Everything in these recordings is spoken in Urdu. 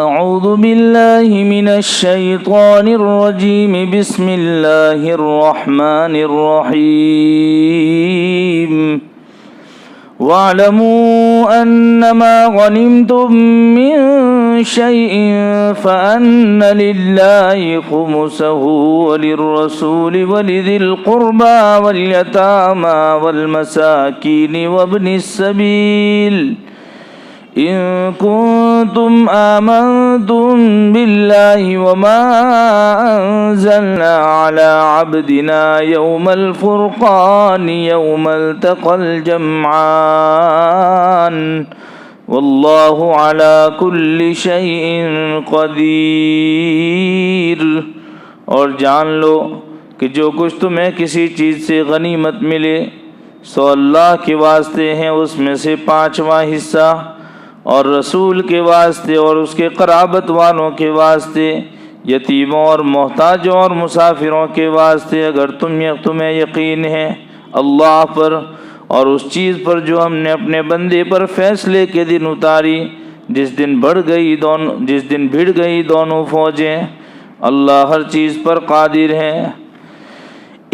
أعوذ بالله من الشيطان الرجيم بسم الله الرحمن الرحيم واعلموا أنما غنمتم من شيء فأن لله خمسه وللرسول ولذي القربى واليتامى والمساكين وابن السبيل إن كنتم آمنتم بالله وما أنزلنا على عبدنا يوم الفرقان يوم التقى الجمعان والله على كل شيء قدير۔ اور جان لو کہ جو کچھ تمہیں کسی چیز سے غنیمت ملے سو اللہ کے واسطے ہیں، اس میں سے 5واں حصہ، اور رسول کے واسطے اور اس کے قرابت والوں کے واسطے، یتیموں اور محتاجوں اور مسافروں کے واسطے، اگر تمہیں یقین ہے اللہ پر اور اس چیز پر جو ہم نے اپنے بندے پر فیصلے کے دن اتاری، جس دن بھڑ گئی دونوں فوجیں۔ اللہ ہر چیز پر قادر ہے۔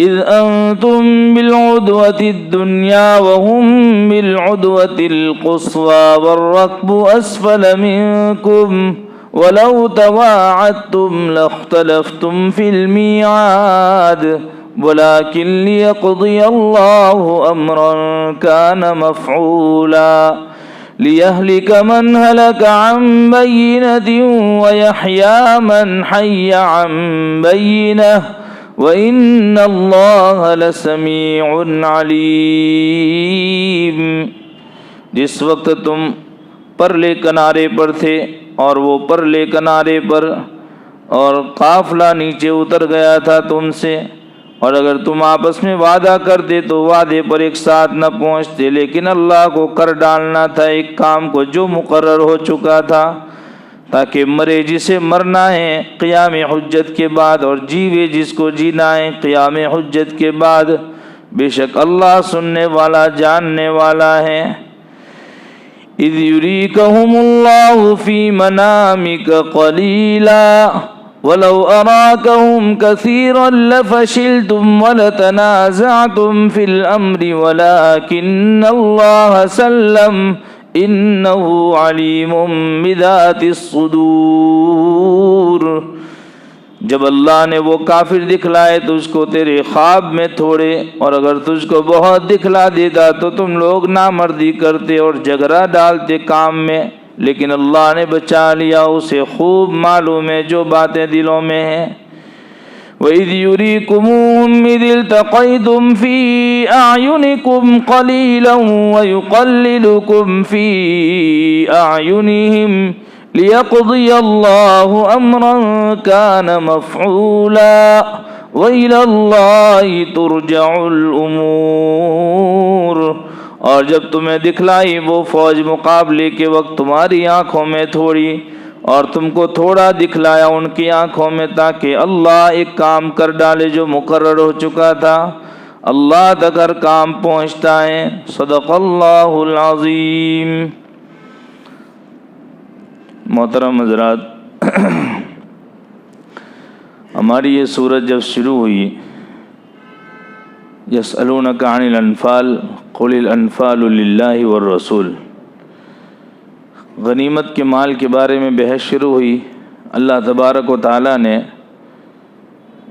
اذ انتم بالعدوة الدنيا وهم بالعدوة القصوى والركب اسفل منكم ولو تواعدتم لاختلفتم في الميعاد ولكن ليقضي الله امرا كان مفعولا ليهلك من هلك عن بينة ويحيى من حي عن بينة وَإِنَّ اللَّهَ لَسَمِيعٌ عَلِيمٌ۔ جس وقت تم پرلے کنارے پر تھے اور وہ پرلے کنارے پر اور قافلہ نیچے اتر گیا تھا تم سے، اور اگر تم آپس میں وعدہ کرتے تو وعدے پر ایک ساتھ نہ پہنچتے، لیکن اللہ کو کر ڈالنا تھا ایک کام کو جو مقرر ہو چکا تھا، تاکہ مرے جسے مرنا ہے قیام حجت کے بعد اور جیوے جس کو جینا ہے قیام حجت کے بعد، بے شک اللہ سننے والا جاننے والا ہے۔ اذ یریکہم اللہ فی منامک قلیلا ولو اراکہم کثیرا لفشلتم ولتنازعتم فی الامر ولکن اللہ سلم انہ علیم بذات الصدور۔ جب اللہ نے وہ کافر دکھلائے تجھ کو تیرے خواب میں تھوڑے، اور اگر تجھ کو بہت دکھلا دیتا تو تم لوگ نامردی کرتے اور جھگڑا ڈالتے کام میں، لیکن اللہ نے بچا لیا، اسے خوب معلوم ہے جو باتیں دلوں میں ہیں۔ وَإِذْ يُرِيكُمُوهُمْ إِذِ الْتَقَيْتُمْ فِي أَعْيُنِكُمْ قَلِيلًا وَيُقَلِّلُكُمْ فِي أَعْيُنِهِمْ لِيَقْضِيَ اللَّهُ أَمْرًا كَانَ مَفْعُولًا وَإِلَى اللَّهِ تُرْجَعُ الْأُمُورُ۔ اور جب تمہیں دکھلائی وہ فوج مقابلے کے وقت تمہاری آنکھوں میں تھوڑی اور تم کو تھوڑا دکھلایا ان کی آنکھوں میں، تاکہ اللہ ایک کام کر ڈالے جو مقرر ہو چکا تھا، اللہ تک ہر کام پہنچتا ہے۔ صدق اللہ العظیم۔ محترم حضرات، ہماری یہ سورت جب شروع ہوئی، یسألونک عن الانفال قل الانفال للہ والرسول، غنیمت کے مال کے بارے میں بحث شروع ہوئی۔ اللہ تبارک و تعالیٰ نے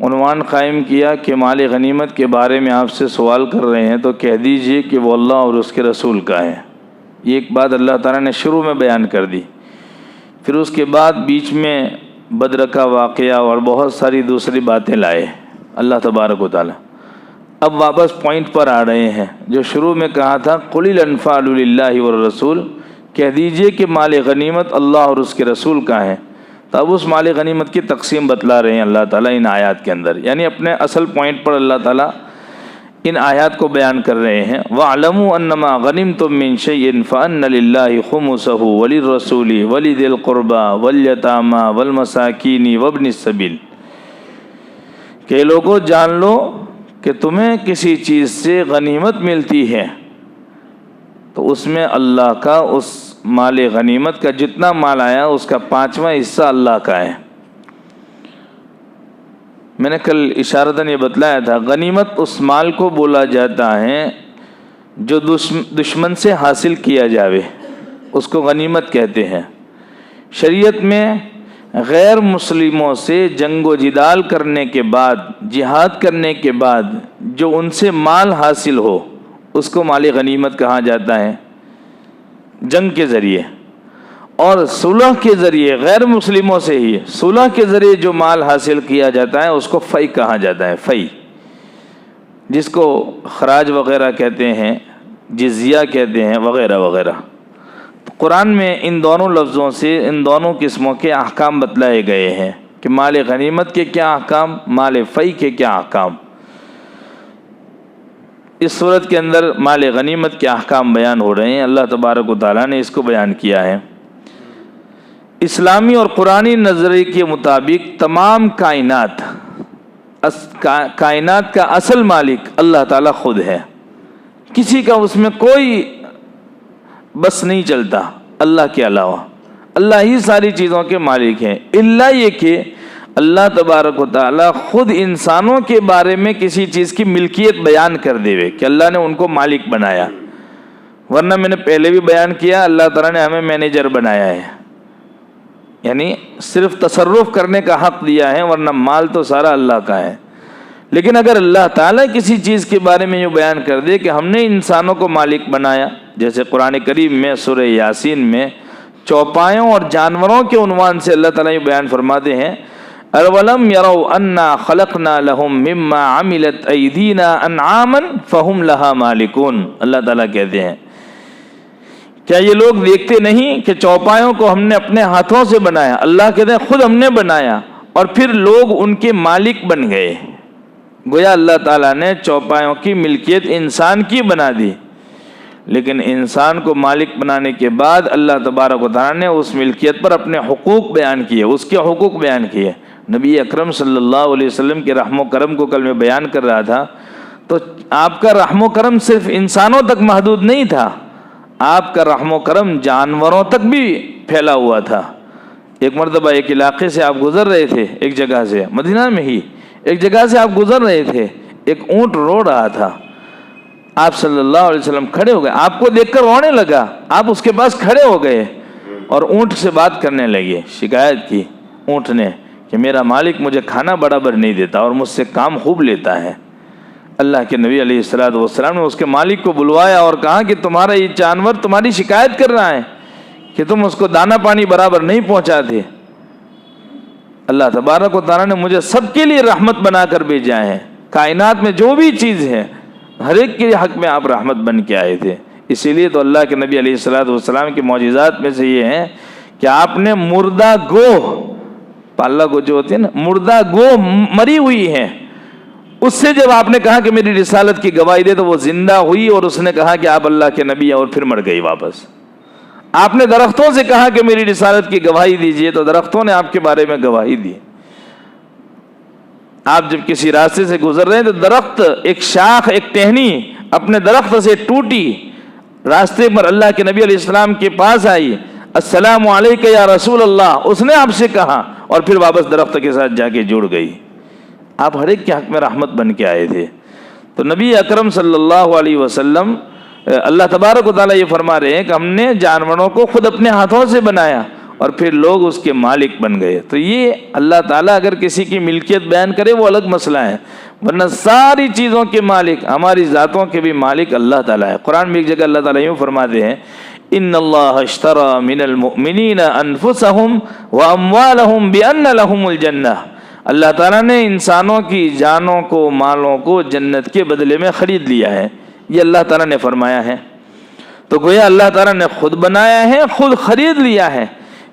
عنوان قائم کیا کہ مال غنیمت کے بارے میں آپ سے سوال کر رہے ہیں تو کہہ دیجئے کہ وہ اللہ اور اس کے رسول کا ہے۔ یہ ایک بات اللہ تعالیٰ نے شروع میں بیان کر دی، پھر اس کے بعد بیچ میں بدر کا واقعہ اور بہت ساری دوسری باتیں لائے اللہ تبارک و تعالیٰ۔ اب واپس پوائنٹ پر آ رہے ہیں جو شروع میں کہا تھا قل الانفال للہ والرسول، کہہ دیجئے کہ مال غنیمت اللہ اور اس کے رسول کا ہے۔ تو اب اس مال غنیمت کی تقسیم بتلا رہے ہیں اللہ تعالیٰ ان آیات کے اندر، یعنی اپنے اصل پوائنٹ پر اللہ تعالیٰ ان آیات کو بیان کر رہے ہیں۔ وَاعْلَمُوا أَنَّمَا غَنِمْتُم مِّن شَيْءٍ فَأَنَّ لِلَّهِ خُمُسَهُ وَلِلرَّسُولِ وَلِذِي الْقُرْبَى وَالْيَتَامَى وَالْمَسَاكِينِ وَابْنِ السَّبِيلِ، کہ لوگوں جان لو کہ تمہیں کسی چیز سے غنیمت ملتی ہے تو اس میں اللہ کا اس مال غنیمت کا جتنا مال آیا اس کا 5واں حصہ اللہ کا ہے۔ میں نے کل اشارتاً یہ بتلایا تھا، غنیمت اس مال کو بولا جاتا ہے جو دشمن سے حاصل کیا جاوے، اس کو غنیمت کہتے ہیں۔ شریعت میں غیر مسلموں سے جنگ و جدال کرنے کے بعد، جہاد کرنے کے بعد جو ان سے مال حاصل ہو اس کو مال غنیمت کہا جاتا ہے جنگ کے ذریعے، اور صلح کے ذریعے غیر مسلموں سے ہی صلح کے ذریعے جو مال حاصل کیا جاتا ہے اس کو فی کہا جاتا ہے، فی، جس کو خراج وغیرہ کہتے ہیں، جزیہ کہتے ہیں، وغیرہ وغیرہ۔ قرآن میں ان دونوں لفظوں سے ان دونوں قسموں کے احکام بتلائے گئے ہیں کہ مال غنیمت کے کیا احکام، مال فی کے کیا احکام۔ اس صورت کے اندر مال غنیمت کے احکام بیان ہو رہے ہیں، اللہ تبارک و تعالیٰ نے اس کو بیان کیا ہے۔ اسلامی اور قرآنی نظریے کے مطابق تمام کائنات کا اصل مالک اللہ تعالیٰ خود ہے، کسی کا اس میں کوئی بس نہیں چلتا اللہ کے علاوہ، اللہ ہی ساری چیزوں کے مالک ہیں، الا یہ کہ اللہ تبارک و تعالیٰ خود انسانوں کے بارے میں کسی چیز کی ملکیت بیان کر دے کہ اللہ نے ان کو مالک بنایا، ورنہ میں نے پہلے بھی بیان کیا اللہ تعالیٰ نے ہمیں مینیجر بنایا ہے، یعنی صرف تصرف کرنے کا حق دیا ہے، ورنہ مال تو سارا اللہ کا ہے۔ لیکن اگر اللہ تعالیٰ کسی چیز کے بارے میں یہ بیان کر دے کہ ہم نے انسانوں کو مالک بنایا، جیسے قرآن کریم میں سورہ یاسین میں چوپایوں اور جانوروں کے عنوان سے اللہ تعالیٰ یہ بیان فرماتے ہیں، اَوَلَمْ يَرَوْا أَنَّا خَلَقْنَا لَهُم مِّمَّا عَمِلَتْ أَيْدِينَا أَنْعَامًا فَهُمْ لَهَا مَالِكُونَ۔ اللہ تعالیٰ کہتے ہیں کیا یہ لوگ دیکھتے نہیں کہ چوپایوں کو ہم نے اپنے ہاتھوں سے بنایا، اللہ کہتے ہیں خود ہم نے بنایا، اور پھر لوگ ان کے مالک بن گئے۔ گویا اللہ تعالیٰ نے چوپایوں کی ملکیت انسان کی بنا دی، لیکن انسان کو مالک بنانے کے بعد اللہ تبارک و تعالیٰ نے اس ملکیت پر اپنے حقوق بیان کیے، اس کے حقوق بیان کیے۔ نبی اکرم صلی اللہ علیہ وسلم کے رحم و کرم کو کل میں بیان کر رہا تھا، تو آپ کا رحم و کرم صرف انسانوں تک محدود نہیں تھا، آپ کا رحم و کرم جانوروں تک بھی پھیلا ہوا تھا۔ ایک مرتبہ ایک علاقے سے آپ گزر رہے تھے، ایک جگہ سے، مدینہ میں ہی ایک جگہ سے آپ گزر رہے تھے، ایک اونٹ رو رہا تھا، آپ صلی اللہ علیہ وسلم کھڑے ہو گئے، آپ کو دیکھ کر رونے لگا، آپ اس کے پاس کھڑے ہو گئے اور اونٹ سے بات کرنے لگے، شکایت کی اونٹ نے کہ میرا مالک مجھے کھانا برابر نہیں دیتا اور مجھ سے کام خوب لیتا ہے۔ اللہ کے نبی علیہ السلام نے اس کے مالک کو بلوایا اور کہا کہ تمہارا یہ جانور تمہاری شکایت کر رہا ہے کہ تم اس کو دانا پانی برابر نہیں پہنچاتے۔ اللہ تبارک و تعالیٰ نے مجھے سب کے لیے رحمت بنا کر بھیجا ہے، کائنات میں جو بھی چیز ہے ہر ایک کے حق میں آپ رحمت بن کے آئے تھے۔ اسی لیے تو اللہ کے نبی علیہ السلام کے معجزات میں سے یہ ہے کہ آپ نے مردہ گوہ، پالا گو جو ہوتی ہے نا، مردہ گوہ مری ہوئی ہے، اس سے جب آپ نے کہا کہ میری رسالت کی گواہی دے تو وہ زندہ ہوئی اور اس نے کہا کہ آپ اللہ کے نبی ہیں، اور پھر مر گئی واپس۔ آپ نے درختوں سے کہا کہ میری رسالت کی گواہی دیجئے تو درختوں نے آپ کے بارے میں گواہی دی۔ آپ جب کسی راستے سے گزر رہے ہیں تو درخت، ایک شاخ، ایک ٹہنی اپنے درخت سے ٹوٹی، راستے پر اللہ کے نبی علیہ السلام کے پاس آئی، السلام علیکہ یا رسول اللہ، اس نے آپ سے کہا اور پھر واپس درخت کے ساتھ جا کے جڑ گئی۔ آپ ہر ایک کے حق میں رحمت بن کے آئے تھے۔ تو نبی اکرم صلی اللہ علیہ وسلم، اللہ تبارک و تعالیٰ یہ فرما رہے ہیں کہ ہم نے جانوروں کو خود اپنے ہاتھوں سے بنایا اور پھر لوگ اس کے مالک بن گئے۔ تو یہ اللہ تعالیٰ اگر کسی کی ملکیت بیان کرے وہ الگ مسئلہ ہے، ورنہ ساری چیزوں کے مالک، ہماری ذاتوں کے بھی مالک اللہ تعالیٰ ہے۔ قرآن میں ایک جگہ اللہ تعالیٰ یوں فرماتے ہیں، ان اللہ اشتری من المؤمنین انفسهم واموالهم بان لهم الجنہ۔ اللہ تعالیٰ نے انسانوں کی جانوں کو، مالوں کو جنت کے بدلے میں خرید لیا ہے، یہ اللہ تعالیٰ نے فرمایا ہے۔ تو گویا اللہ تعالیٰ نے خود بنایا ہے، خود خرید لیا ہے۔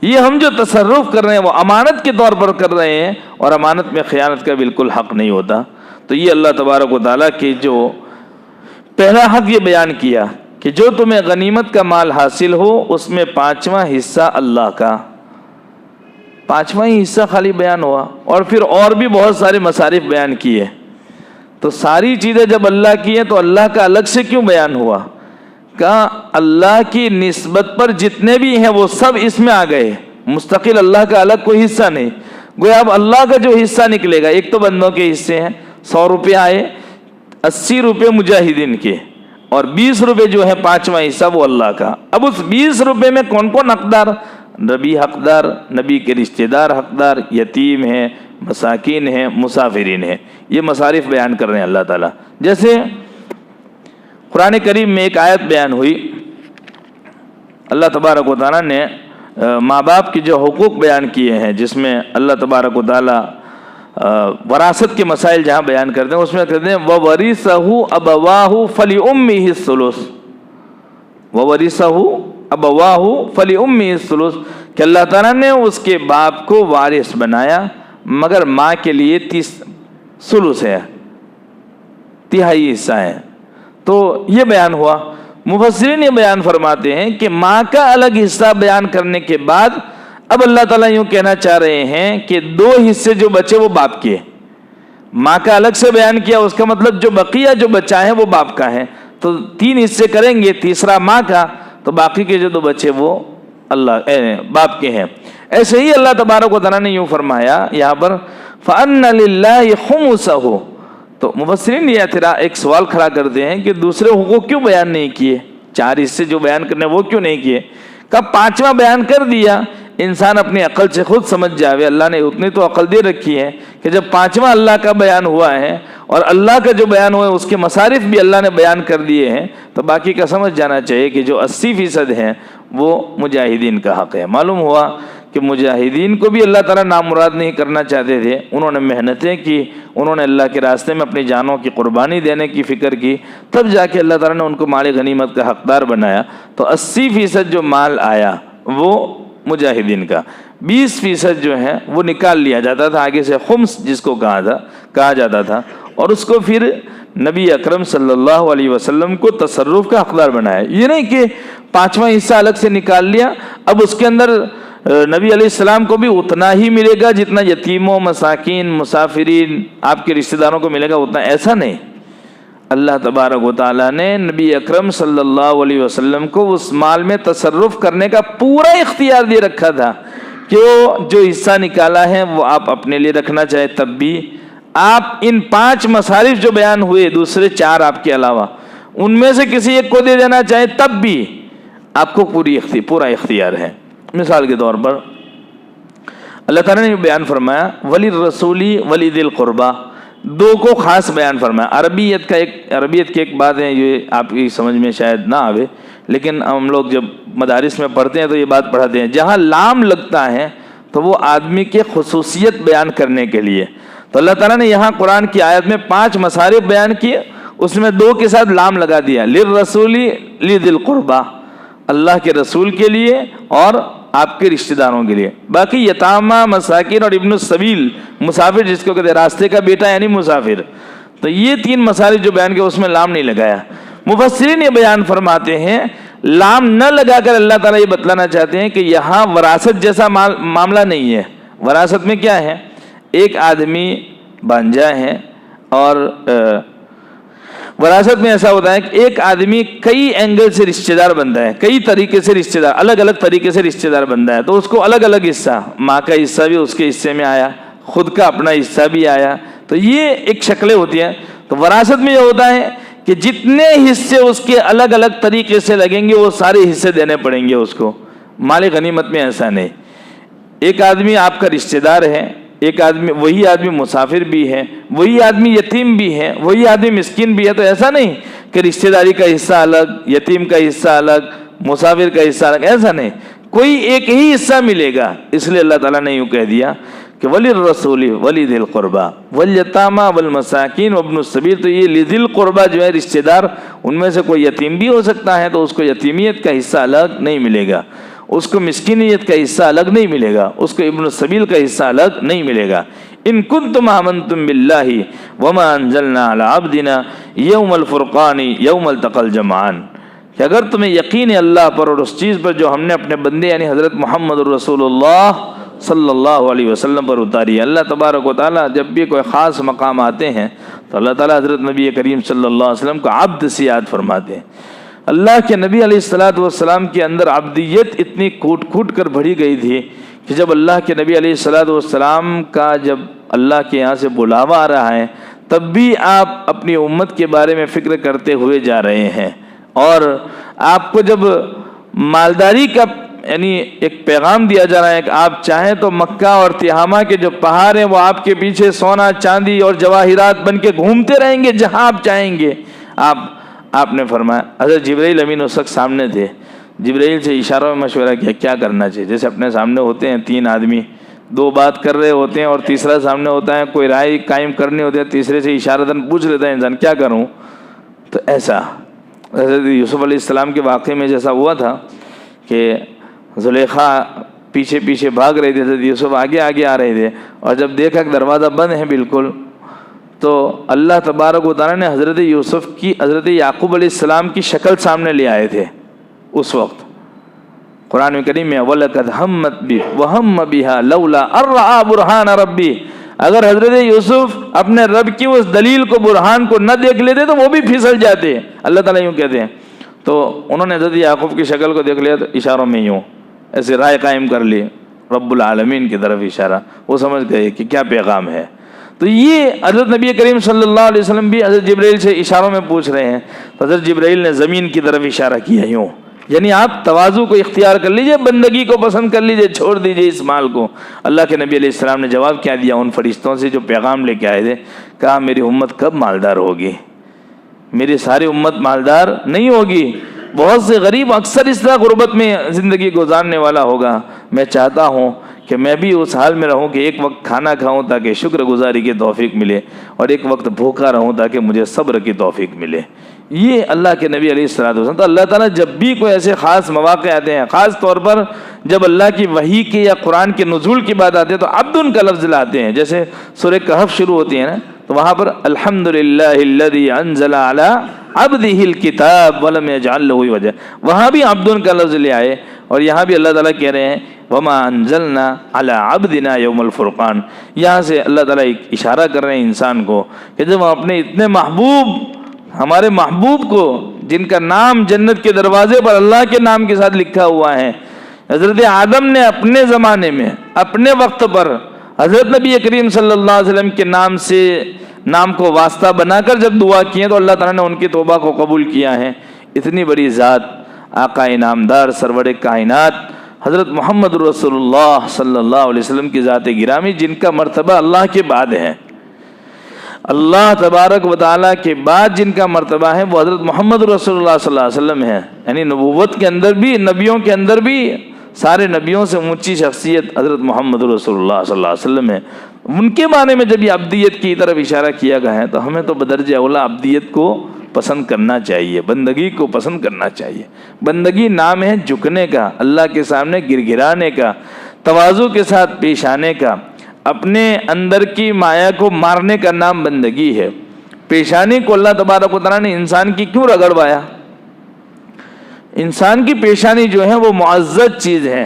یہ ہم جو تصرف کر رہے ہیں وہ امانت کے طور پر کر رہے ہیں، اور امانت میں خیانت کا بالکل حق نہیں ہوتا۔ تو یہ اللہ تبارک و تعالیٰ کی جو پہلا حق یہ بیان کیا کہ جو تمہیں غنیمت کا مال حاصل ہو اس میں 5واں حصہ اللہ کا، 5واں ہی حصہ خالی بیان ہوا، اور پھر اور بھی بہت سارے مصارف بیان کیے۔ تو ساری چیزیں جب اللہ کی ہیں تو اللہ کا الگ سے کیوں بیان ہوا؟ کا اللہ کی نسبت پر جتنے بھی ہیں وہ سب اس میں آ گئے، مستقل اللہ کا الگ کوئی حصہ نہیں. گویا اب اللہ کا جو حصہ نکلے گا، ایک تو بندوں کے حصے ہیں، 100 روپے آئے، 80 روپے مجاہدین کے، اور 20 روپے جو ہے 5واں حصہ وہ اللہ کا. اب اس 20 روپے میں کون کون حقدار؟ نبی حقدار، نبی کے رشتہ دار حقدار، یتیم ہیں، مساکین ہیں، مسافرین ہیں. یہ مصارف بیان کر رہے ہیں اللہ تعالیٰ. جیسے قرآن کریم میں ایک آیت بیان ہوئی، اللہ تبارک و تعالیٰ نے ماں باپ کے جو حقوق بیان کیے ہیں، جس میں اللہ تبارک و تعالیٰ وراثت کے مسائل جہاں بیان کرتے ہیں، اس میں کہتے ہیں وَوَرِثَهُ أَبَوَاهُ فَلِأُمِّهِ الثُّلُثُ، وَوَرِثَهُ أَبَوَاهُ فَلِأُمِّهِ الثُّلُثُ، کہ اللہ تعالیٰ نے اس کے باپ کو وارث بنایا، مگر ماں کے لیے ثلث ہے، تہائی حصہ ہے. تو یہ بیان ہوا. مفسرین یہ بیان فرماتے ہیں کہ ماں کا الگ حصہ بیان کرنے کے بعد اب اللہ تعالیٰ یوں کہنا چاہ رہے ہیں کہ 2 حصے جو بچے وہ باپ کے. ماں کا الگ سے بیان کیا، اس کا مطلب جو بقیہ جو بچہ ہے وہ باپ کا ہے، تو 3 حصے کریں گے، تیسرا ماں کا، تو باقی کے جو 2 بچے وہ باپ کے ہیں. ایسے ہی اللہ تبارک و تعالیٰ نے یوں فرمایا یہاں پر فَأَنَّ لِلَّهِ خُمُسَهُ. تو مفسرین یہ ایک سوال کھڑا کرتے ہیں کہ دوسرے حقوق کیوں بیان نہیں کیے؟ 4 حصے جو بیان کرنے وہ کیوں نہیں کیے؟ کب 5واں بیان کر دیا، انسان اپنی عقل سے خود سمجھ جاوے. اللہ نے اتنی تو عقل دے رکھی ہے کہ جب 5واں اللہ کا بیان ہوا ہے اور اللہ کا جو بیان ہوا ہے اس کے مصارف بھی اللہ نے بیان کر دیے ہیں، تو باقی کا سمجھ جانا چاہیے کہ جو 80% ہیں وہ مجاہدین کا حق ہے. معلوم ہوا کہ مجاہدین کو بھی اللہ تعالیٰ نامراد نہیں کرنا چاہتے تھے. انہوں نے محنتیں کی، انہوں نے اللہ کے راستے میں اپنی جانوں کی قربانی دینے کی فکر کی، تب جا کے اللہ تعالیٰ نے ان کو مال غنیمت کا حقدار بنایا. تو 80% جو مال آیا وہ مجاہدین کا، 20% جو ہے وہ نکال لیا جاتا تھا آگے سے، خمس جس کو کہا جاتا تھا، اور اس کو پھر نبی اکرم صلی اللہ علیہ وسلم کو تصرف کا حقدار بنایا. یہ نہیں کہ 5واں حصہ الگ سے نکال لیا، اب اس کے اندر نبی علیہ السلام کو بھی اتنا ہی ملے گا جتنا یتیموں، مساکین، مسافرین، آپ کے رشتہ داروں کو ملے گا اتنا. ایسا نہیں. اللہ تبارک و تعالیٰ نے نبی اکرم صلی اللہ علیہ وسلم کو اس مال میں تصرف کرنے کا پورا اختیار دے رکھا تھا کہ وہ جو حصہ نکالا ہے وہ آپ اپنے لیے رکھنا چاہے تب بھی، آپ ان 5 مصارف جو بیان ہوئے، دوسرے 4 آپ کے علاوہ، ان میں سے کسی ایک کو دے دینا چاہے تب بھی آپ کو پورا اختیار ہے. مثال کے طور پر اللہ تعالیٰ نے بیان فرمایا وَلِلرَّسُولِ وَلِذِي الْقُرْبَى، 2 کو خاص بیان فرمایا. عربیت کی ایک بات ہے، یہ آپ کی سمجھ میں شاید نہ آوے، لیکن ہم لوگ جب مدارس میں پڑھتے ہیں تو یہ بات پڑھاتے ہیں. جہاں لام لگتا ہے تو وہ آدمی کے خصوصیت بیان کرنے کے لیے. تو اللہ تعالیٰ نے یہاں قرآن کی آیت میں 5 مصارف بیان کیے، اس میں 2 کے ساتھ لام لگا دیا، لِلرَّسُولِ لِذِي الْقُرْبَى، اللہ کے رسول کے لیے اور آپ کے رشتہ داروں کے لیے. باقی یتامہ، مساکین اور ابن السبیل، مسافر جس کو کہتے ہیں راستے کا بیٹا یعنی مسافر، تو یہ 3 مصارف جو بیان کیا اس میں لام نہیں لگایا. مفسرین یہ بیان فرماتے ہیں لام نہ لگا کر اللہ تعالیٰ یہ بتلانا چاہتے ہیں کہ یہاں وراثت جیسا معاملہ نہیں ہے. وراثت میں کیا ہے؟ ایک آدمی بانجا ہے، اور وراثت میں ایسا ہوتا ہے کہ ایک آدمی کئی اینگل سے رشتہ دار بنتا ہے، کئی طریقے سے رشتہ دار، الگ الگ طریقے سے رشتہ دار بنتا ہے. تو اس کو الگ الگ حصہ، ماں کا حصہ بھی اس کے حصے میں آیا، خود کا اپنا حصہ بھی آیا. تو یہ ایک شکلیں ہوتی ہیں. تو وراثت میں یہ ہوتا ہے کہ جتنے حصے اس کے الگ الگ طریقے سے لگیں گے وہ سارے حصے دینے پڑیں گے اس کو. مال غنیمت میں ایسا نہیں. ایک آدمی آپ کا رشتہ دار ہے، ایک آدمی، وہی آدمی مسافر بھی ہے، وہی آدمی یتیم بھی ہے، وہی آدمی مسکین بھی ہے. تو ایسا نہیں کہ رشتہ داری کا حصہ الگ، یتیم کا حصہ الگ، مسافر کا حصہ الگ، ایسا نہیں. کوئی ایک ہی حصہ ملے گا. اس لیے اللہ تعالیٰ نے یوں کہہ دیا کہ وَلِلرَّسُولِ وَلِذِي الْقُرْبَى وَالْيَتَامَى وَالْمَسَاكِينِ وَابْنُ السَّبِيلِ. تو یہ لِذِي الْقُرْبَى جو ہے رشتہ دار، ان میں سے کوئی یتیم بھی ہو سکتا ہے تو اس کو یتیمیت کا حصہ الگ نہیں ملے گا، اس کو مسکینیت کا حصہ الگ نہیں ملے گا، اس کو ابن السبیل کا حصہ الگ نہیں ملے گا. ان کنتم آمنتم باللہ وما انزلنا علی عبدنا یوم الفرقان یوم التقى الجمعان، کہ اگر تمہیں یقین ہے اللہ پر اور اس چیز پر جو ہم نے اپنے بندے یعنی حضرت محمد رسول اللہ صلی اللہ علیہ وسلم پر اتاری ہے. اللہ تبارک و تعالیٰ جب بھی کوئی خاص مقام آتے ہیں تو اللہ تعالیٰ حضرت نبی کریم صلی اللہ علیہ وسلم کو عبد سے یاد فرماتے ہیں. اللہ کے نبی علیہ الصلوۃ والسلام کے اندر عبدیت اتنی کوٹ کوٹ کر بھری گئی تھی کہ جب اللہ کے نبی علیہ الصلوۃ والسلام کا جب اللہ کے یہاں سے بلاوا آ رہا ہے تب بھی آپ اپنی امت کے بارے میں فکر کرتے ہوئے جا رہے ہیں. اور آپ کو جب مالداری کا یعنی ایک پیغام دیا جا رہا ہے کہ آپ چاہیں تو مکہ اور تہامہ کے جو پہاڑ ہیں وہ آپ کے پیچھے سونا چاندی اور جواہرات بن کے گھومتے رہیں گے جہاں آپ چاہیں گے. آپ نے فرمایا، حضرت جبرائیل امین اس وقت سامنے تھے، جبرائیل سے اشاروں میں مشورہ کیا کیا کرنا چاہیے. جیسے اپنے سامنے ہوتے ہیں تین آدمی، دو بات کر رہے ہوتے ہیں اور تیسرا سامنے ہوتا ہے، کوئی رائے قائم کرنی ہوتی ہے، تیسرے سے اشارتاً پوچھ لیتا ہے انسان کیا کروں. تو ایسا حضرت یوسف علیہ السلام کے واقعے میں جیسا ہوا تھا کہ زلیخا پیچھے پیچھے بھاگ رہے تھے، حضرت یوسف آگے آگے آ رہے تھے، اور جب دیکھا کہ دروازہ بند ہے بالکل، تو اللہ تبارک و تعالیٰ نے حضرت یوسف کی حضرت یعقوب علیہ السلام کی شکل سامنے لے آئے تھے. اس وقت قرآن کریم میں وَلَقَدْ هَمَّتْ بِهِ وَهَمَّ بِهَا لَوْلَا أَن رَّأَىٰ بُرْهَانَ رَبِّهِ. اگر حضرت یوسف اپنے رب کی اس دلیل کو، برہان کو نہ دیکھ لیتے تو وہ بھی پھسل جاتے. اللہ تعالیٰ یوں کہتے ہیں. تو انہوں نے حضرت یعقوب کی شکل کو دیکھ لیا تو اشاروں میں یوں ایسے رائے قائم کر لی، رب العالمین کی طرف اشارہ. وہ سمجھ گئے کہ کیا پیغام ہے. تو یہ حضرت نبی کریم صلی اللہ علیہ وسلم بھی حضرت جبرائیل سے اشاروں میں پوچھ رہے ہیں. تو حضرت جبرائیل نے زمین کی طرف اشارہ کیا یوں. یعنی آپ تواضع کو اختیار کر لیجئے، بندگی کو پسند کر لیجئے، چھوڑ دیجئے اس مال کو. اللہ کے نبی علیہ السلام نے جواب کیا دیا ان فرشتوں سے جو پیغام لے کے آئے تھے؟ کہا میری امت کب مالدار ہوگی؟ میری ساری امت مالدار نہیں ہوگی. بہت سے غریب اکثر اس طرح غربت میں زندگی گزارنے والا ہوگا. میں چاہتا ہوں کہ میں بھی اس حال میں رہوں کہ ایک وقت کھانا کھاؤں تاکہ شکر گزاری کی توفیق ملے، اور ایک وقت بھوکا رہوں تاکہ مجھے صبر کی توفیق ملے. یہ اللہ کے نبی علیہ الصلوۃ والسلام. تو اللہ تعالیٰ جب بھی کوئی ایسے خاص مواقع آتے ہیں، خاص طور پر جب اللہ کی وحی کے یا قرآن کے نزول کی بات آتی ہے تو عبدن کا لفظ لاتے ہیں. جیسے سورہ کہف شروع ہوتی ہے نا، تو وہاں پر الحمدللہ الذی انزل علی عبدہ الکتاب ولم یجعل لہ عوجا، وہاں بھی عبدن کا لفظ لے آئے. اور یہاں بھی اللہ تعالیٰ کہہ رہے ہیں وما انزلنا علی عبدنا یوم الفرقان. یہاں سے اللہ تعالیٰ اشارہ کر رہے ہیں انسان کو کہ جب ہم اپنے اتنے محبوب، ہمارے محبوب کو جن کا نام جنت کے دروازے پر اللہ کے نام کے ساتھ لکھا ہوا ہے، حضرت آدم نے اپنے زمانے میں اپنے وقت پر حضرت نبی کریم صلی اللہ علیہ وسلم کے نام سے نام کو واسطہ بنا کر جب دعا کی ہے تو اللہ تعالیٰ نے ان کی توبہ کو قبول کیا ہے. اتنی بڑی ذات، آقا انعامدار سرور کائنات حضرت محمد رسول اللہ صلی اللہ علیہ وسلم کی ذات گرامی، جن کا مرتبہ اللہ کے بعد ہے. اللہ تبارک و تعالیٰ کے بعد جن کا مرتبہ ہے وہ حضرت محمد رسول اللہ صلی اللہ علیہ وسلم ہے. یعنی نبوت کے اندر بھی، نبیوں کے اندر بھی سارے نبیوں سے اونچی شخصیت حضرت محمد رسول اللہ صلی اللہ علیہ وسلم ہے. ان کے بارے میں جب یہ عبدیت کی طرف اشارہ کیا گیا ہے تو ہمیں تو بدرجہ اولا عبدیت کو پسند کرنا چاہیے، بندگی کو پسند کرنا چاہیے. بندگی نام ہے جھکنے کا، اللہ کے سامنے گر گرانے کا، تواضع کے ساتھ پیش آنے کا، اپنے اندر کی مایا کو مارنے کا نام بندگی ہے. پیشانی کو اللہ تبارک و تعالیٰ نے انسان کی کیوں رگڑوایا؟ انسان کی پیشانی جو ہے وہ معزز چیز ہے.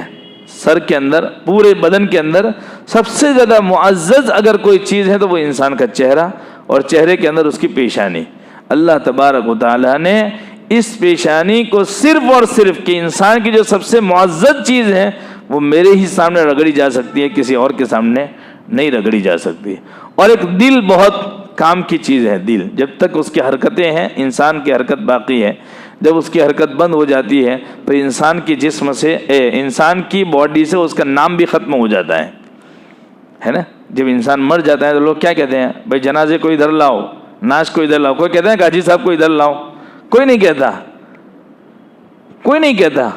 سر کے اندر، پورے بدن کے اندر سب سے زیادہ معزز اگر کوئی چیز ہے تو وہ انسان کا چہرہ، اور چہرے کے اندر اس کی پیشانی. اللہ تبارک و تعالیٰ نے اس پیشانی کو صرف اور صرف کہ انسان کی جو سب سے معزز چیز ہے وہ میرے ہی سامنے رگڑی جا سکتی ہے، کسی اور کے سامنے نہیں رگڑی جا سکتی. اور ایک دل بہت کام کی چیز ہے. دل جب تک اس کی حرکتیں ہیں، انسان کی حرکت باقی ہے. جب اس کی حرکت بند ہو جاتی ہے تو انسان کی جسم سے، انسان کی باڈی سے اس کا نام بھی ختم ہو جاتا ہے نا. جب انسان مر جاتا ہے تو لوگ کیا کہتے ہیں؟ بھائی جنازے کو ادھر لاؤ، ناش کو ادھر لاؤ. کوئی کہتا ہے کہ حاجی صاحب کو ادھر لاؤ؟ کوئی نہیں کہتا، کوئی نہیں کہتا.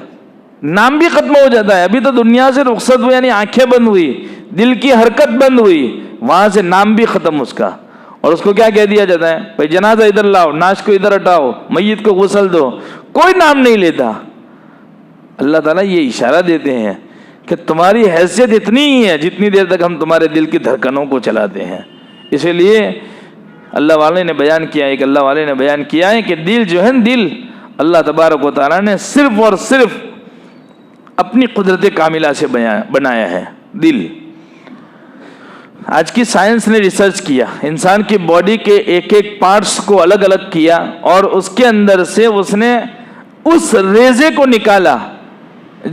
نام بھی ختم ہو جاتا ہے. ابھی تو دنیا سے رخصت ہوئی، یعنی آنکھیں بند ہوئی، دل کی حرکت بند ہوئی، وہاں سے نام بھی ختم اس کا. اور اس کو کیا کہہ دیا جاتا ہے؟ بھائی جنازہ ادھر لاؤ، ناش کو ادھر ہٹاؤ، میت کو غسل دو. کوئی نام نہیں لیتا. اللہ تعالیٰ یہ اشارہ دیتے ہیں کہ تمہاری حیثیت اتنی ہی ہے جتنی دیر تک ہم تمہارے دل کی دھڑکنوں کو چلاتے ہیں. اسی لیے اللہ والے نے بیان کیا ہے، ایک اللہ والے نے بیان کیا ہے کہ دل جو ہے، دل اللہ تبارک و تعالیٰ نے صرف اور صرف اپنی قدرت کاملہ سے بنایا ہے. دل آج کی سائنس نے ریسرچ کیا، انسان کی باڈی کے ایک ایک پارٹس کو الگ الگ کیا اور اس کے اندر سے اس نے اس ریزے کو نکالا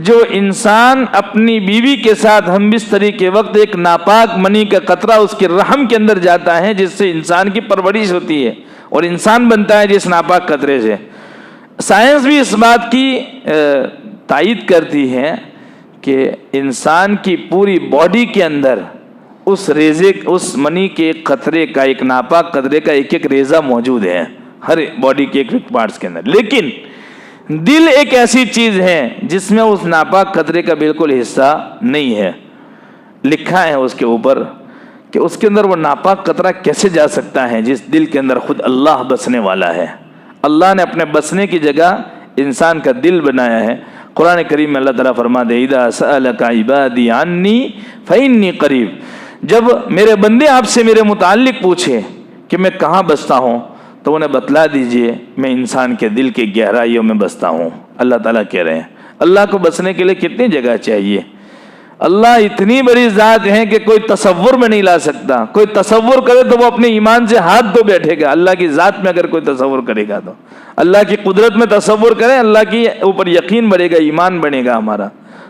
جو انسان اپنی بیوی کے ساتھ ہم بستری کے وقت ایک ناپاک منی کا قطرہ اس کے رحم کے اندر جاتا ہے، جس سے انسان کی پرورش ہوتی ہے اور انسان بنتا ہے جس ناپاک قطرے سے۔ سائنس بھی اس بات کی تائید کرتی ہے کہ انسان کی پوری باڈی کے اندر اس ریزے، اس منی کے ایک قطرے کا، ایک ناپاک قطرے کا ایک ریزہ موجود ہے ہر باڈی کے ایک پارٹس کے اندر، لیکن دل ایک ایسی چیز ہے جس میں اس ناپاک قطرے کا بالکل حصہ نہیں ہے۔ لکھا ہے اس کے اوپر کہ اس کے اندر وہ ناپاک قطرہ کیسے جا سکتا ہے جس دل کے اندر خود اللہ بسنے والا ہے۔ اللہ نے اپنے بسنے کی جگہ انسان کا دل بنایا ہے۔ قرآن کریم میں اللہ تعالیٰ فرماتے ہیں اذا سألک عبادی عنی فإنی قریب، جب میرے بندے آپ سے میرے متعلق پوچھے کہ میں کہاں بستا ہوں تو انہیں بتلا دیجئے میں انسان کے دل کی گہرائیوں میں بستا ہوں۔ اللہ تعالیٰ کہہ رہے ہیں اللہ کو بسنے کے لیے کتنی جگہ چاہیے؟ اللہ اتنی بڑی ذات ہے کہ کوئی تصور میں نہیں لا سکتا۔ کوئی تصور کرے تو وہ اپنے ایمان سے ہاتھ دھو بیٹھے گا۔ اللہ کی ذات میں اگر کوئی تصور کرے گا تو اللہ کی قدرت میں تصور کرے، اللہ کی اوپر یقین بڑھے گا، ایمان بنے گا ہمارا۔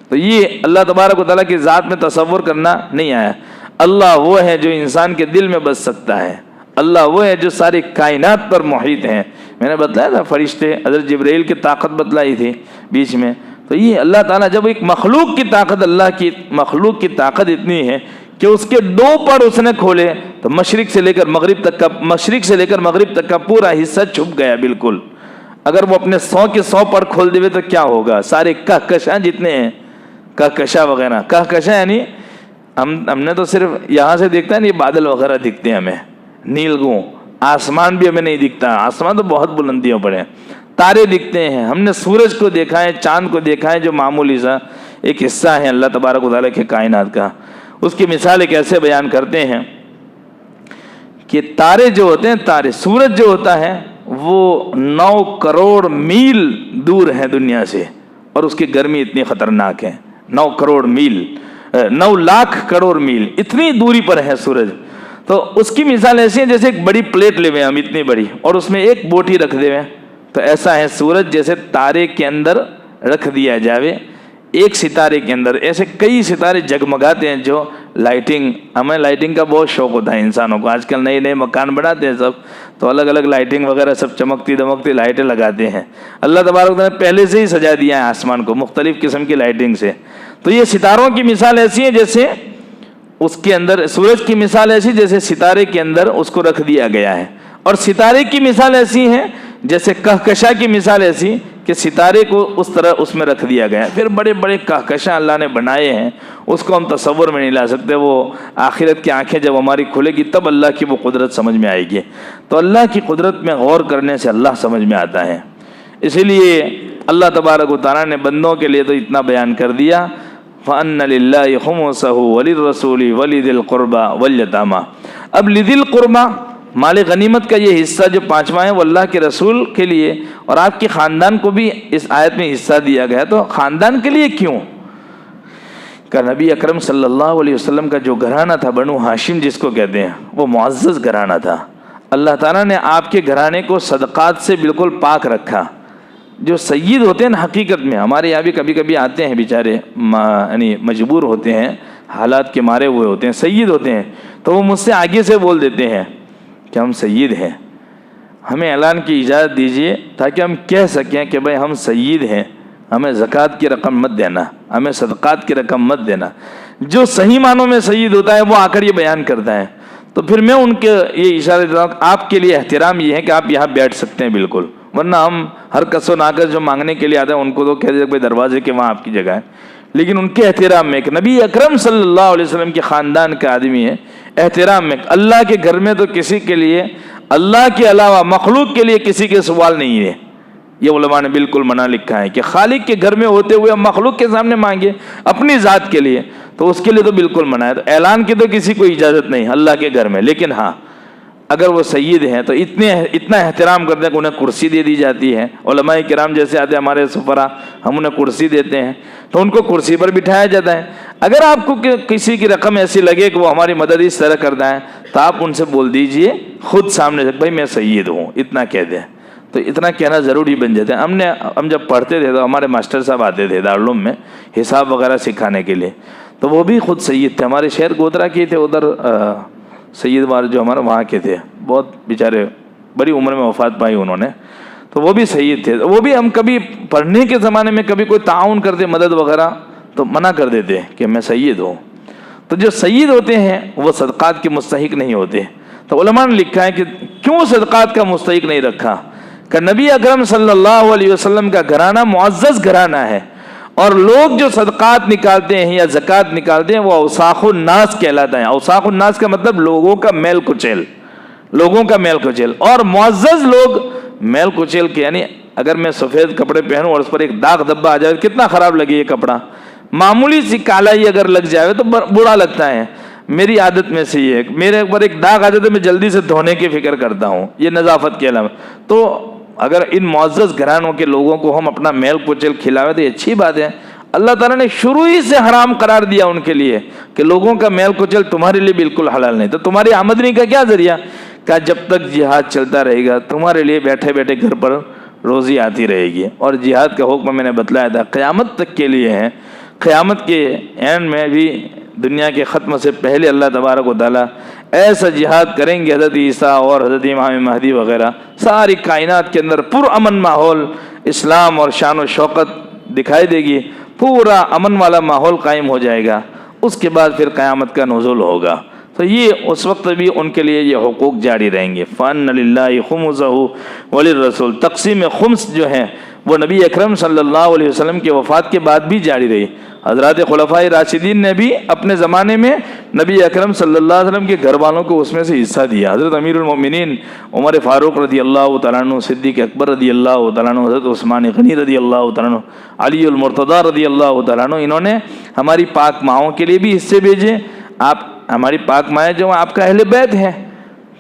تو یہ اللہ تبارک و تعالیٰ کی ذات میں تصور کرنا نہیں آیا۔ اللہ وہ ہے جو انسان کے دل میں بس سکتا ہے، اللہ وہ ہے جو ساری کائنات پر محیط ہیں۔ میں نے بتلایا تھا فرشتے حضرت جبرائیل کی طاقت بتلائی تھی بیچ میں، تو یہ اللہ تعالیٰ جب ایک مخلوق کی طاقت، اللہ کی مخلوق کی طاقت اتنی ہے کہ اس کے 2 پر اس نے کھولے تو مشرق سے لے کر مغرب تک کا پورا حصہ چھپ گیا بالکل۔ اگر وہ اپنے 100 کے 100 پر کھول دے تو کیا ہوگا؟ سارے کہکشاں جتنے ہیں، کہکشاں وغیرہ، کہکشاں یعنی ہم نے تو صرف یہاں سے دیکھتا ہے، یہ بادل وغیرہ دکھتے ہیں ہمیں، نیلگوں، آسمان بھی ہمیں نہیں دکھتا، آسمان تو بہت بلندیوں پر ہے، تارے دکھتے ہیں، ہم نے سورج کو دیکھا ہے، چاند کو دیکھا ہے جو معمولی سا ایک حصہ ہے اللہ تبارک و تعالیٰ کے کائنات کا۔ اس کی مثال ایک ایسے بیان کرتے ہیں کہ تارے جو ہوتے ہیں، تارے، سورج جو ہوتا ہے وہ 9 کروڑ میل دور ہے دنیا سے، اور اس کی گرمی اتنی خطرناک ہے، 9 کروڑ میل، 9 لاکھ کروڑ میل، اتنی دوری پر ہے سورج۔ تو اس کی مثال ایسی ہے جیسے ایک بڑی پلیٹ لے ہوئے ہم اتنی بڑی، اور اس میں ایک بوٹی رکھ دے ہوئے، تو ایسا ہے سورج جیسے تارے کے اندر رکھ دیا جاوے، ایک ستارے کے اندر ایسے کئی ستارے جگمگاتے ہیں جو لائٹنگ، ہمیں لائٹنگ کا بہت شوق ہوتا ہے انسانوں کو، آج کل نئے نئے مکان بناتے ہیں سب، تو الگ الگ لائٹنگ وغیرہ سب چمکتی دمکتی لائٹیں لگاتے ہیں۔ اللہ تبارک تعالیٰ نے پہلے سے ہی سجا دیا ہے آسمان کو مختلف قسم کی لائٹنگ سے۔ تو یہ ستاروں کی مثال ایسی ہے جیسے اس کے اندر، سورج کی مثال ایسی جیسے ستارے کے اندر اس کو رکھ دیا گیا ہے، اور ستارے کی مثال ایسی ہے جیسے کہکشاں کی مثال ایسی کہ ستارے کو اس طرح اس میں رکھ دیا گیا ہے۔ پھر بڑے بڑے کہکشاں اللہ نے بنائے ہیں، اس کو ہم تصور میں نہیں لا سکتے، وہ آخرت کی آنکھیں جب ہماری کھلے گی تب اللہ کی وہ قدرت سمجھ میں آئے گی۔ تو اللہ کی قدرت میں غور کرنے سے اللہ سمجھ میں آتا ہے۔ اسی لیے اللہ تبارک و تعالیٰ نے بندوں کے لیے تو اتنا بیان کر دیا، فَأَنَّ لِلَّهِ خُمُسَهُ وَلِلرَّسُولِ وَلِذِي الْقُرْبَى وَالْيَتَامَى۔ اب لِذِي الْقُرْبَى، مال غنیمت کا یہ حصہ جو 5واں ہے وہ اللہ کے رسول کے لیے اور آپ کے خاندان کو بھی اس آیت میں حصہ دیا گیا۔ تو خاندان کے لیے کیوں؟ کہ نبی اکرم صلی اللہ علیہ وسلم کا جو گھرانہ تھا بنو ہاشم جس کو کہتے ہیں، وہ معزز گھرانہ تھا۔ اللہ تعالیٰ نے آپ کے گھرانے کو صدقات سے بالکل پاک رکھا۔ جو سید ہوتے ہیں نا حقیقت میں، ہمارے یہاں بھی کبھی کبھی آتے ہیں بیچارے، یعنی مجبور ہوتے ہیں، حالات کے مارے ہوئے ہوتے ہیں، سید ہوتے ہیں، تو وہ مجھ سے آگے سے بول دیتے ہیں کہ ہم سید ہیں، ہمیں اعلان کی اجازت دیجیے تاکہ ہم کہہ سکیں کہ بھائی ہم سید ہیں، ہمیں زکوٰۃ کی رقم مت دینا، ہمیں صدقات کی رقم مت دینا۔ جو صحیح معنوں میں سید ہوتا ہے وہ آ کر یہ بیان کرتا ہے، تو پھر میں ان کے یہ اشارہ دیتا ہوں کہ آپ کے لیے احترام یہ ہے کہ آپ یہاں بیٹھ سکتے ہیں بالکل، ورنہ ہم ہر کس و ناکس جو مانگنے کے لیے آتے ہیں ان کو تو کہہ دیتے بھائی دروازے کے وہاں آپ کی جگہ ہے، لیکن ان کے احترام میں کہ نبی اکرم صلی اللہ علیہ وسلم کے خاندان کا آدمی ہے، احترام میں اللہ کے گھر میں تو کسی کے لیے اللہ کے علاوہ مخلوق کے لیے کسی کے سوال نہیں ہے۔ یہ علماء نے بالکل منع لکھا ہے کہ خالق کے گھر میں ہوتے ہوئے ہم مخلوق کے سامنے مانگے اپنی ذات کے لیے، تو اس کے لیے تو بالکل منع ہے۔ تو اعلان کی تو کسی کو اجازت نہیں اللہ کے گھر میں، لیکن ہاں اگر وہ سید ہیں تو اتنا احترام کرتے ہیں کہ انہیں کرسی دے دی جاتی ہے۔ علماء کرام جیسے آتے ہیں ہمارے سفرا، ہم انہیں کرسی دیتے ہیں تو ان کو کرسی پر بٹھایا جاتا ہے۔ اگر آپ کو کسی کی رقم ایسی لگے کہ وہ ہماری مدد اس طرح کرتا ہے تو آپ ان سے بول دیجئے خود سامنے سے، بھائی میں سید ہوں، اتنا کہہ دیں، تو اتنا کہنا ضروری بن جاتا ہے. ہم جب پڑھتے تھے تو ہمارے ماسٹر صاحب آتے تھے دارالعلوم میں حساب وغیرہ سکھانے کے لیے, تو وہ بھی خود سید تھے, ہمارے شہر گودرا کے تھے, ادھر سید وار جو ہمارے وہاں کے تھے, بہت بیچارے بڑی عمر میں وفات پائی انہوں نے, تو وہ بھی سید تھے. وہ بھی ہم کبھی پڑھنے کے زمانے میں کبھی کوئی تعاون کرتے مدد وغیرہ تو منع کر دیتے کہ میں سید ہوں. تو جو سید ہوتے ہیں وہ صدقات کے مستحق نہیں ہوتے. تو علماء نے لکھا ہے کہ کیوں صدقات کا مستحق نہیں رکھا, کہ نبی اکرم صلی اللہ علیہ وسلم کا گھرانہ معزز گھرانہ ہے, اور لوگ جو صدقات نکالتے ہیں یا زکوٰۃ نکالتے ہیں وہ اوساخ الناس کہلاتا ہے. اوساخ الناس کا مطلب لوگوں کا میل کچیل, لوگوں کا میل کچیل, اور معزز لوگ میل کچیل کے, یعنی اگر میں سفید کپڑے پہنوں اور اس پر ایک داغ دھبا آ جائے کتنا خراب لگے یہ کپڑا, معمولی سی کالائی اگر لگ جائے تو برا لگتا ہے. میری عادت میں سے یہ ہے, میرے اوپر ایک داغ آ جاتا ہے میں جلدی سے دھونے کی فکر کرتا ہوں, یہ نظافت کے علاوہ. تو اگر ان معزز گھرانوں کے لوگوں کو ہم اپنا میل کچیل کھلاوے تو یہ اچھی بات ہے. اللہ تعالیٰ نے شروع ہی سے حرام قرار دیا ان کے لیے کہ لوگوں کا میل کچیل تمہارے لیے بالکل حلال نہیں. تو تمہاری آمدنی کا کیا ذریعہ, کہ جب تک جہاد چلتا رہے گا تمہارے لیے بیٹھے بیٹھے گھر پر روزی آتی رہے گی. اور جہاد کا حکم میں نے بتلایا تھا قیامت تک کے لیے ہے. قیامت کے اینڈ میں بھی دنیا کے ختم سے پہلے اللہ تبارک و تعالیٰ ایسا جہاد کریں گے, حضرت عیسیٰ اور حضرت امام مہدی وغیرہ, ساری کائنات کے اندر پرامن ماحول, اسلام اور شان و شوکت دکھائی دے گی, پورا امن والا ماحول قائم ہو جائے گا. اس کے بعد پھر قیامت کا نزول ہوگا. تو یہ اس وقت بھی ان کے لیے یہ حقوق جاری رہیں گے. فَأَنَّ لِلَّهِ خُمُسَهُ وَلِلرَّسُولِ, تقسیم خمس جو ہے وہ نبی اکرم صلی اللہ علیہ وسلم کے وفات کے بعد بھی جاری رہی. حضرات خلفائے راشدین نے بھی اپنے زمانے میں نبی اکرم صلی اللہ علیہ وسلم کے گھر والوں کو اس میں سے حصہ دیا. حضرت امیر المؤمنین عمر فاروق رضی اللہ تعالیٰ عنہ, صدیق اکبر رضی اللہ تعالیٰ عنہ, حضرت عثمان غنی رضی اللہ تعالیٰ عنہ, علی المرتضیٰ رضی اللہ تعالیٰ عنہ, انہوں نے ہماری پاک ماؤں کے لیے بھی حصے بھیجے. آپ ہماری پاک مائیں جو آپ کا اہل بیت ہے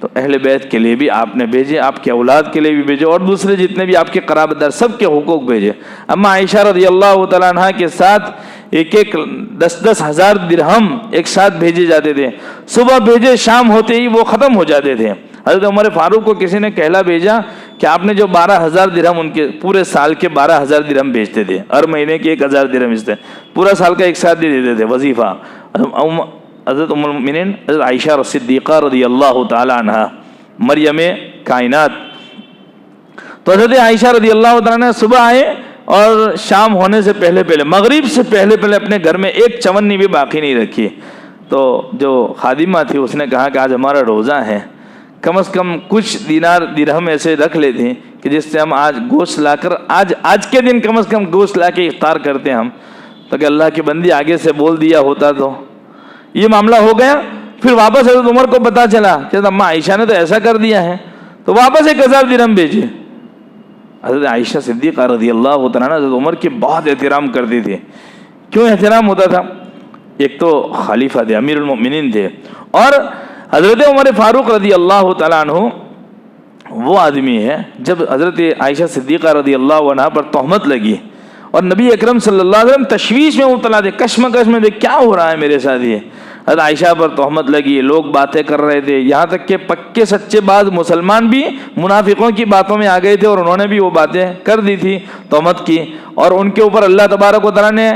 تو اہل بیت کے لیے بھی آپ نے بھیجے, آپ کے اولاد کے لیے بھی بھیجے, اور دوسرے جتنے بھی آپ کے قرابت دار سب کے حقوق بھیجے. اما عائشہ رضی اللہ تعالیٰ عنہ کے ساتھ 10 ہزار درہم ایک ساتھ بھیجے جاتے تھے. صبح بھیجے, شام ہوتے ہی وہ ختم ہو جاتے تھے. حضرت عمر فاروق کو کسی نے کہلا بھیجا کہ آپ نے جو 12,000 درہم, ان کے پورے سال کے 12,000 درہم بھیجتے تھے, ہر مہینے کے 1,000 درہم اس پورا سال کا ایک ساتھ دے دیتے تھے وظیفہ. حضرت ام المؤمنین حضرت عائشہ صدیقہ رضی اللہ تعالی عنہ, مریم کائنات, تو حضرت عائشہ رضی اللہ تعالی عنہ صبح آئے اور شام ہونے سے پہلے مغرب سے پہلے اپنے گھر میں ایک چونی بھی باقی نہیں رکھی. تو جو خادمہ تھی اس نے کہا کہ آج ہمارا روزہ ہے, کم از کم کچھ دینار درہم ایسے رکھ لیتے کہ جس سے ہم آج گوشت لا کر آج کے دن کم از کم گوشت لا کے افطار کرتے ہم. تو کہ اللہ کی بندی آگے سے بول دیا ہوتا تو یہ معاملہ ہو گیا. پھر واپس حضرت عمر کو پتا چلا کہ اماں عائشہ نے تو ایسا کر دیا ہے, تو واپس 1,000 درہم بھیجے. حضرت عائشہ صدیقہ رضی اللہ تعالیٰ عنہ حضرت عمر کی بہت احترام کرتی تھی. کیوں احترام ہوتا تھا, ایک تو خلیفہ تھے, امیر المؤمنین تھے, اور حضرت عمر فاروق رضی اللہ تعالیٰ عنہ وہ آدمی ہے جب حضرت عائشہ صدیقہ رضی اللہ عنہ پر تہمت لگی اور نبی اکرم صلی اللہ علیہ وسلم تشویش میں مبتلا تھے, کشمکش میں تھے, کیا ہو رہا ہے میرے ساتھ. یہ حضرت عائشہ پر تہمت لگی, لوگ باتیں کر رہے تھے, یہاں تک کہ پکے سچے بعض مسلمان بھی منافقوں کی باتوں میں آ گئے تھے اور انہوں نے بھی وہ باتیں کر دی تھی تہمت کی, اور ان کے اوپر اللہ تبارک و تعالیٰ نے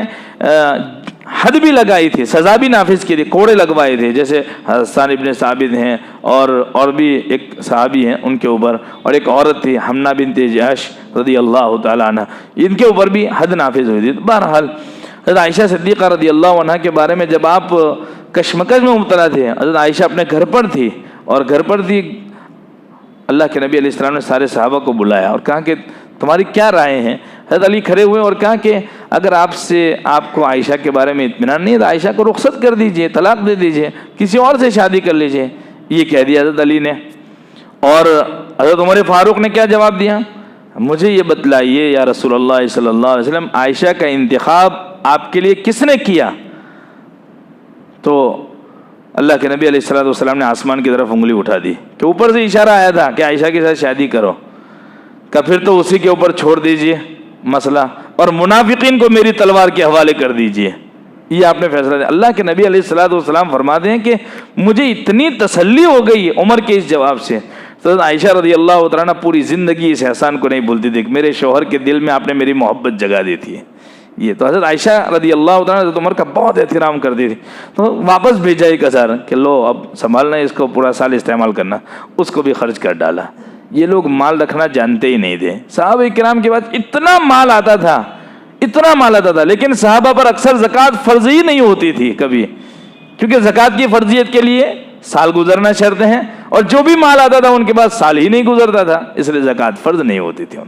حد بھی لگائی تھی, سزا بھی نافذ کی تھی, کوڑے لگوائے تھے, جیسے حسان ابن ثابت ہیں اور بھی ایک صحابی ہیں ان کے اوپر, اور ایک عورت تھی حمنہ بنت جحش رضی اللہ تعالیٰ عنہ, ان کے اوپر بھی حد نافذ ہوئی تھی. بہرحال حضرت عائشہ صدیقہ رضی اللہ عنہ کے بارے میں جب آپ کشمکش میں مبتلا تھے, حضرت عائشہ اپنے گھر پر تھی, اور گھر پر تھی, اللہ کے نبی علیہ السلام نے سارے صحابہ کو بلایا اور کہا کہ تمہاری کیا رائے ہیں. حضرت علی کھڑے ہوئے اور کہا کہ اگر آپ کو عائشہ کے بارے میں اطمینان نہیں ہے تو عائشہ کو رخصت کر دیجئے, طلاق دے دیجئے, کسی اور سے شادی کر لیجئے. یہ کہہ دیا حضرت علی نے. اور حضرت عمر فاروق نے کیا جواب دیا, مجھے یہ بتلائیے یا رسول اللہ صلی اللہ علیہ وسلم, عائشہ کا انتخاب آپ کے لیے کس نے کیا. تو اللہ کے نبی علیہ السلام نے آسمان کی طرف انگلی اٹھا دی کہ اوپر سے اشارہ آیا تھا کہ عائشہ کے ساتھ شادی کرو, کہ پھر تو اسی کے اوپر چھوڑ دیجئے مسئلہ, اور منافقین کو میری تلوار کے حوالے کر دیجئے. یہ آپ نے فیصلہ دیا. اللہ کے نبی علیہ السلام فرماتے ہیں کہ مجھے اتنی تسلی ہو گئی عمر کے اس جواب سے, تو عائشہ رضی اللہ تعالیٰ عنہ پوری زندگی اس احسان کو نہیں بھولتی تھی کہ میرے شوہر کے دل میں آپ نے میری محبت جگا دی تھی. یہ تو حضرت عائشہ رضی اللہ تعالیٰ حضرت عمر کا بہت احترام کرتی تھی. تو واپس بھیجا 1000 کہ لو اب سنبھالنا اس کو پورا سال استعمال کرنا. اس کو بھی خرچ کر ڈالا. یہ لوگ مال رکھنا جانتے ہی نہیں تھے. صحابہ کرام کے بعد اتنا مال آتا تھا لیکن صحابہ پر اکثر زکوٰۃ فرض ہی نہیں ہوتی تھی کبھی, کیونکہ زکوٰۃ کی فرضیت کے لیے سال گزرنا شرط ہے, اور جو بھی مال آتا تھا ان کے پاس سال ہی نہیں گزرتا تھا, اس لیے زکوٰۃ فرض نہیں ہوتی تھی.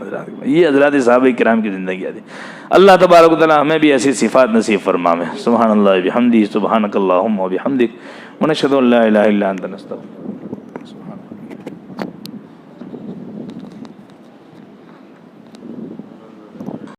یہ حضرات صحابہ کرام کی زندگی تھی. اللہ تبارک و تعالی ہمیں بھی ایسی صفات نصیب فرمائے. سبحان اللہ بحمدہ, سبحانک اللہم و بحمدک, ونشہد ان لا الہ الا انت نستغفرک.